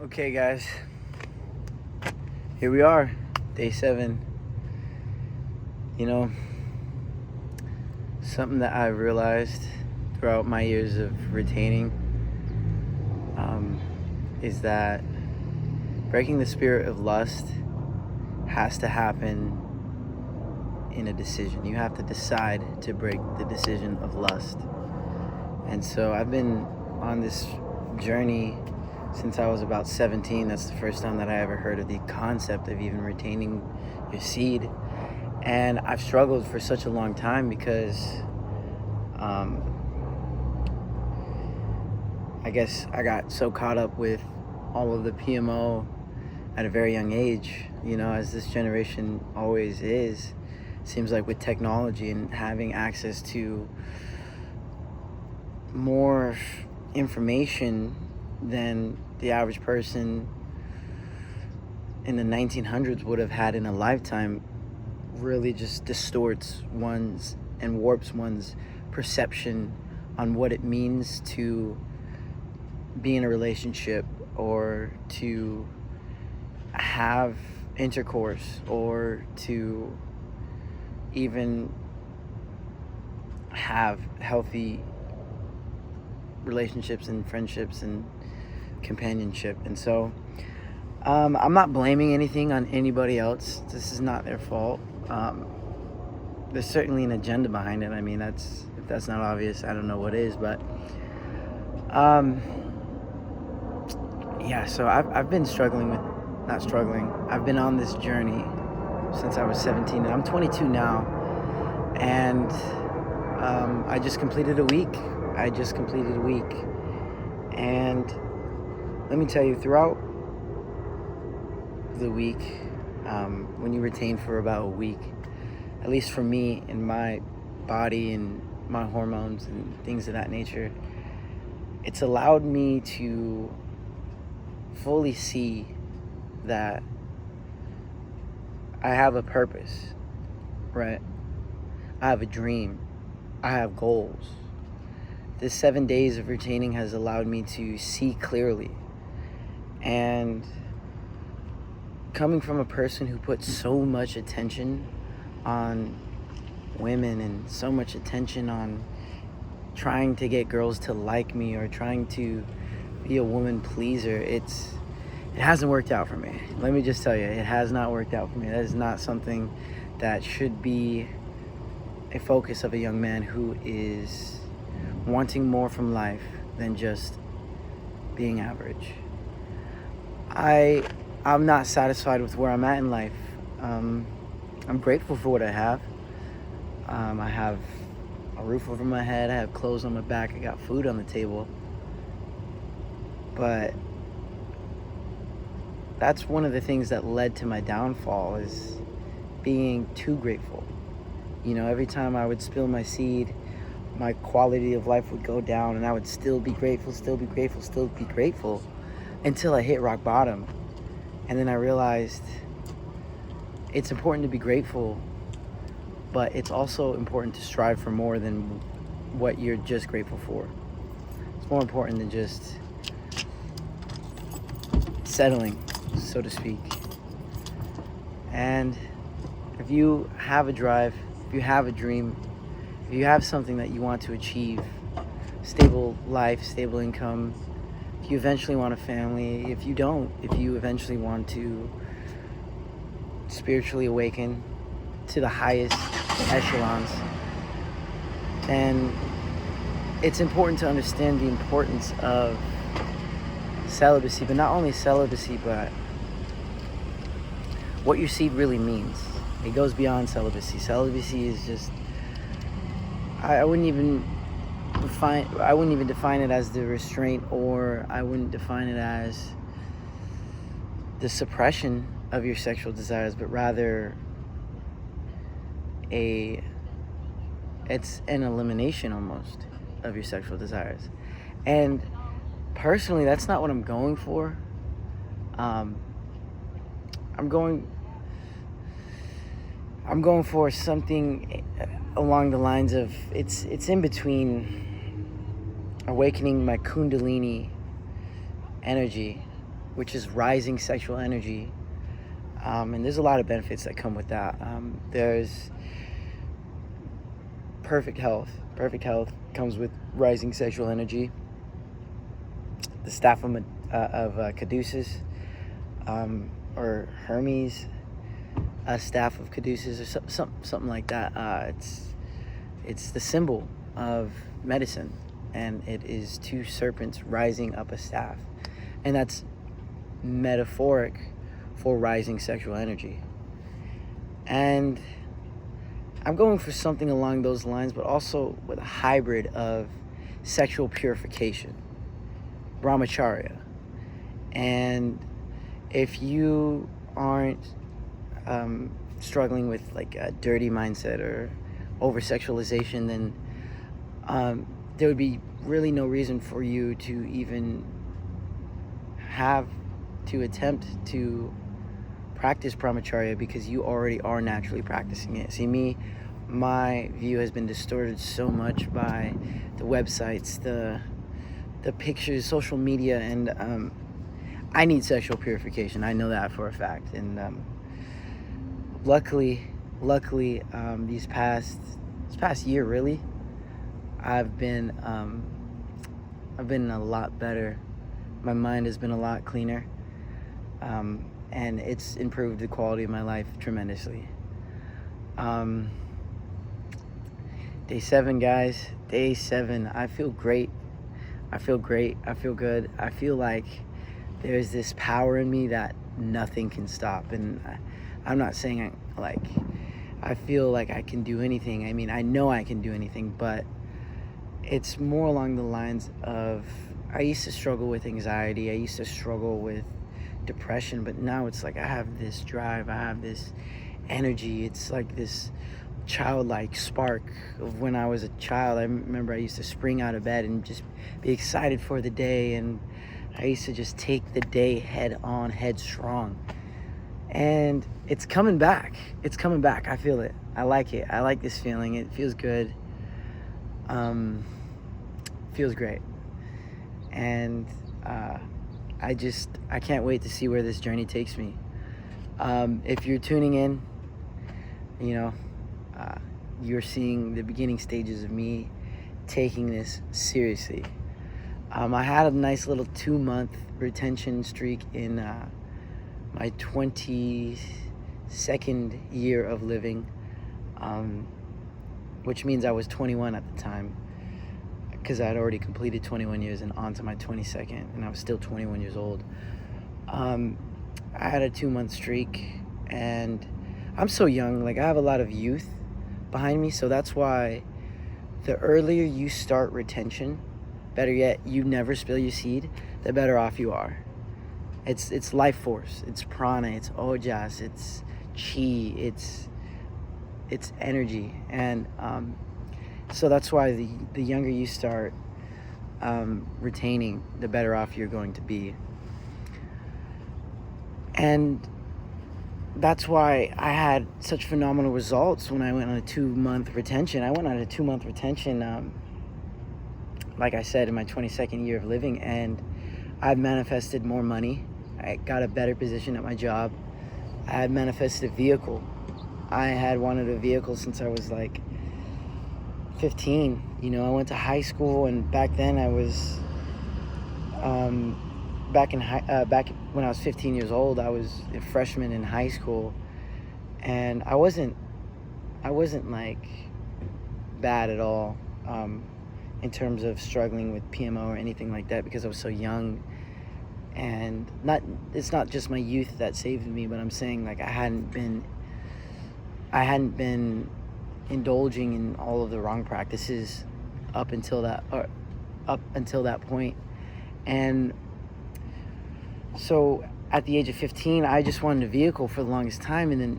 Okay, guys, here we are, day 7. You know, something that I realized throughout my years of retaining is that breaking the spirit of lust has to happen in a decision. You have to decide to break the decision of lust. And so I've been on this journey since I was about 17. That's the first time that I ever heard of the concept of even retaining your seed. And I've struggled for such a long time because I guess I got so caught up with all of the PMO at a very young age, as this generation always is. Seems like with technology and having access to more information than the average person in the 1900s would have had in a lifetime really just distorts one's and warps one's perception on what it means to be in a relationship or to have intercourse or to even have healthy relationships and friendships and companionship. And so I'm not blaming anything on anybody else. This is not their fault. There's certainly an agenda behind it. I mean, if that's not obvious, I don't know what is. But so I've been I've been on this journey since I was 17, and I'm 22 now. And I just completed a week. And let me tell you, throughout the week, when you retain for about a week, at least for me and my body and my hormones and things of that nature, it's allowed me to fully see that I have a purpose, right? I have a dream. I have goals. This 7 days of retaining has allowed me to see clearly. And coming from a person who puts so much attention on women and so much attention on trying to get girls to like me or trying to be a woman pleaser, it hasn't worked out for me. Let me just tell you, it has not worked out for me. That is not something that should be a focus of a young man who is wanting more from life than just being average. I'm not satisfied with where I'm at in life. I'm grateful for what I have. I have a roof over my head. I have clothes on my back. I got food on the table. But that's one of the things that led to my downfall, is being too grateful. Every time I would spill my seed, my quality of life would go down, and I would still be grateful until I hit rock bottom. And then I realized it's important to be grateful, but it's also important to strive for more than what you're just grateful for. It's more important than just settling, so to speak. And if you have a drive, if you have a dream, if you have something that you want to achieve, stable life, stable income, if you eventually want a family, if you eventually want to spiritually awaken to the highest echelons, then it's important to understand the importance of celibacy, but not only celibacy, but what your seed really means. It goes beyond celibacy. Celibacy is just, I wouldn't even define it as the restraint, or I wouldn't define it as the suppression of your sexual desires, but rather it's an elimination almost of your sexual desires. And personally, that's not what I'm going for. I'm going for something along the lines of, it's in between awakening my Kundalini energy which is rising sexual energy. And there's a lot of benefits that come with that. There's perfect health. Perfect health comes with rising sexual energy. The staff of Caduceus, or Hermes, a staff of Caduceus, or something like that. It's the symbol of medicine, and it is two serpents rising up a staff, and that's metaphoric for rising sexual energy. And I'm going for something along those lines, but also with a hybrid of sexual purification, brahmacharya. And if you aren't struggling with like a dirty mindset or over sexualization, then there would be really no reason for you to even have to attempt to practice brahmacharya, because you already are naturally practicing it. See, my view has been distorted so much by the websites, the pictures, social media, and I need sexual purification. I know that for a fact. And luckily, this past year, really, I've been a lot better. My mind has been a lot cleaner, and it's improved the quality of my life tremendously. Day 7, guys. Day 7. I feel great. I feel good. I feel like there's this power in me that nothing can stop. And I'm not saying I feel like I can do anything. I mean, I know I can do anything, but it's more along the lines of, I used to struggle with anxiety. I used to struggle with depression, but now it's like I have this drive. I have this energy. It's like this childlike spark of when I was a child. I remember I used to spring out of bed and just be excited for the day, and I used to just take the day head on, headstrong. And it's coming back. I feel it. I like it. I like this feeling. It feels good. Feels great. And I can't wait to see where this journey takes me. If you're tuning in, you're seeing the beginning stages of me taking this seriously. I had a nice little 2-month retention streak in my 22nd year of living, which means I was 21 at the time, because I had already completed 21 years and on to my 22nd, and I was still 21 years old. I had a 2-month streak, and I'm so young. Like, I have a lot of youth behind me, so that's why the earlier you start retention, better yet, you never spill your seed, the better off you are. It's life force, it's prana, it's ojas, it's chi, it's energy, and so that's why the younger you start retaining, the better off you're going to be. And that's why I had such phenomenal results when I went on a 2-month retention. I went on a 2-month retention, like I said, in my 22nd year of living, and I've manifested more money. I got a better position at my job. I had manifested a vehicle. I had wanted a vehicle since I was like 15. I went to high school, and back then I was back when I was 15 years old. I was a freshman in high school, and I wasn't like bad at all in terms of struggling with PMO or anything like that, because I was so young. And it's not just my youth that saved me, but I'm saying, like, I hadn't been indulging in all of the wrong practices up until that point. And so at the age of 15, I just wanted a vehicle for the longest time. And then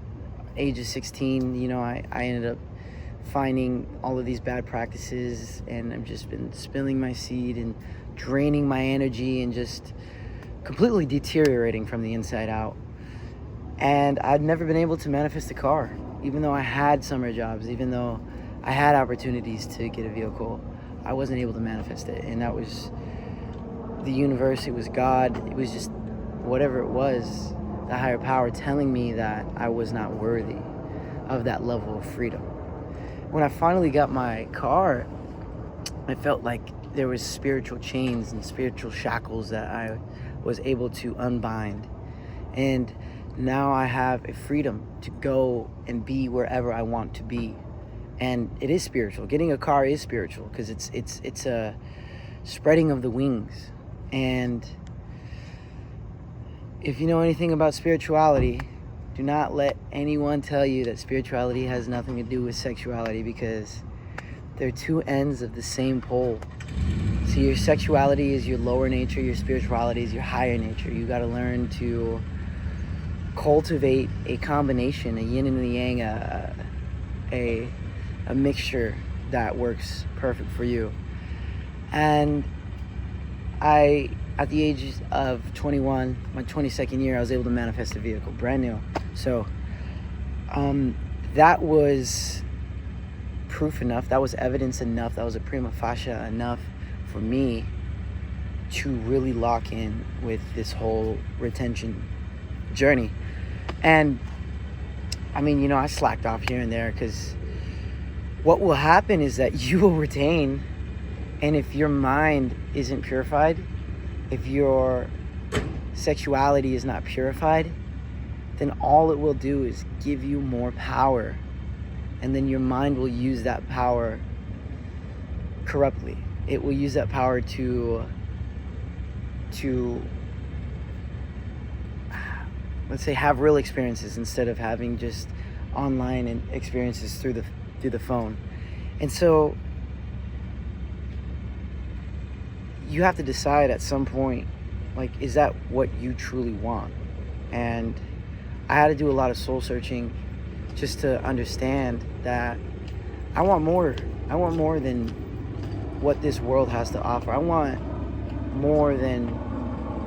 age of 16, I ended up finding all of these bad practices, and I've just been spilling my seed and draining my energy and just completely deteriorating from the inside out. And I'd never been able to manifest a car, even though I had summer jobs, even though I had opportunities to get a vehicle. I wasn't able to manifest it. And that was the universe, it was God, it was just whatever it was, the higher power telling me that I was not worthy of that level of freedom. When I finally got my car, I felt like there was spiritual chains and spiritual shackles that I was able to unbind. And now I have a freedom to go and be wherever I want to be. And it is spiritual. Getting a car is spiritual because it's a spreading of the wings. And if you know anything about spirituality, do not let anyone tell you that spirituality has nothing to do with sexuality, because they're two ends of the same pole. So your sexuality is your lower nature, your spirituality is your higher nature. You got to learn to cultivate a combination, a yin and a yang, a mixture that works perfect for you. And I, at the age of 21, my 22nd year, I was able to manifest a vehicle, brand new. So that was proof enough, that was evidence enough, that was a prima facie enough for me to really lock in with this whole retention journey. And I mean, you know, I slacked off here and there because what will happen is that you will retain, and if your mind isn't purified, if your sexuality is not purified, then all it will do is give you more power, and then your mind will use that power corruptly. It will use that power to let's say have real experiences instead of having just online and experiences through the phone. And so you have to decide at some point, like, is that what you truly want? And I had to do a lot of soul searching just to understand that I want more. I want more than what this world has to offer. I want more than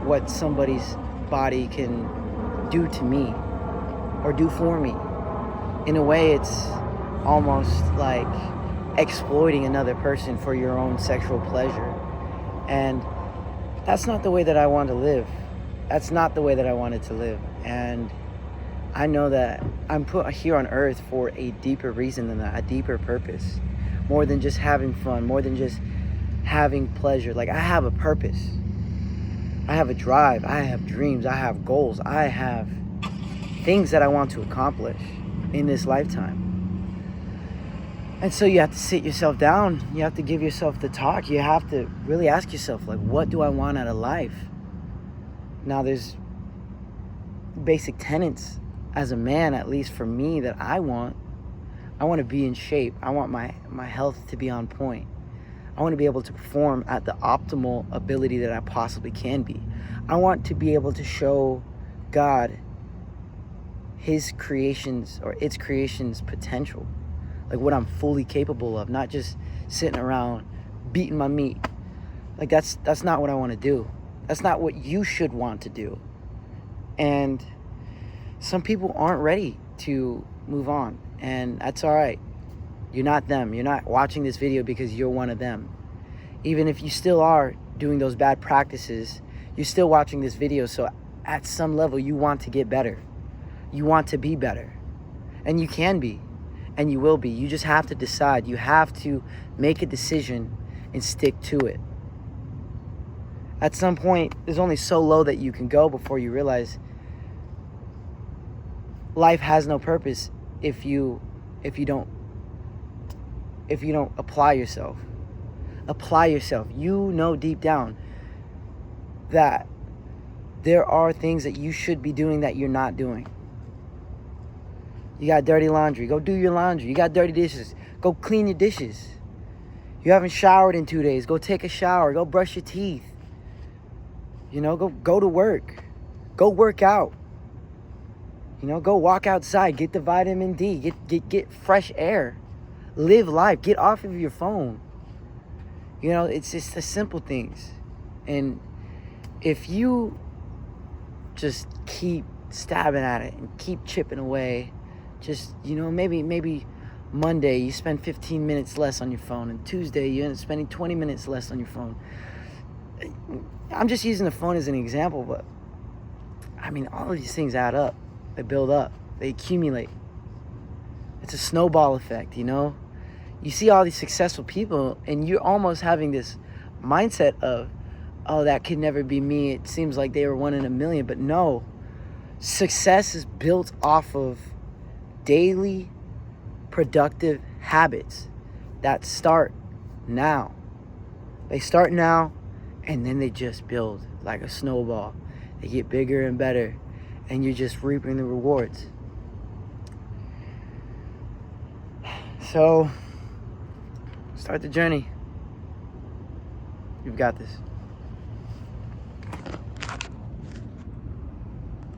what somebody's body can do to me or do for me. In a way, it's almost like exploiting another person for your own sexual pleasure. And that's not the way that I want to live. That's not the way that I wanted to live. And I know that I'm put here on earth for a deeper reason than that, a deeper purpose. More than just having fun, more than just having pleasure. Like, I have a purpose. I have a drive. I have dreams. I have goals. I have things that I want to accomplish in this lifetime. And so you have to sit yourself down. You have to give yourself the talk. You have to really ask yourself, like, what do I want out of life? Now, there's basic tenets as a man, at least for me, that I want to be in shape. I want my health to be on point. I want to be able to perform at the optimal ability that I possibly can be. I want to be able to show God his creations or its creations potential, like what I'm fully capable of, not just sitting around beating my meat. Like, that's not what I want to do. That's not what you should want to do. And some people aren't ready to move on, and that's all right. You're not them. You're not watching this video because you're one of them. Even if you still are doing those bad practices, you're still watching this video. So at some level, you want to get better. You want to be better. And you can be. And you will be. You just have to decide. You have to make a decision and stick to it. At some point, there's only so low that you can go before you realize life has no purpose if you don't apply yourself. Apply yourself. You know deep down that there are things that you should be doing that you're not doing. You got dirty laundry, go do your laundry. You got dirty dishes, go clean your dishes. You haven't showered in 2 days, go take a shower, go brush your teeth. You know, go to work. Go work out. You know, go walk outside, get the vitamin D, get fresh air. Live life, get off of your phone. You know, it's just the simple things. And if you just keep stabbing at it and keep chipping away, just, you know, maybe Monday you spend 15 minutes less on your phone, and Tuesday you end up spending 20 minutes less on your phone. I'm just using the phone as an example, but I mean, all of these things add up. They build up. They accumulate. It's a snowball effect, you know? You see all these successful people, and you're almost having this mindset of, oh, that could never be me. It seems like they were one in a million. But no, success is built off of daily productive habits that start now. They start now, and then they just build like a snowball. They get bigger and better, and you're just reaping the rewards. So, start the journey. You've got this.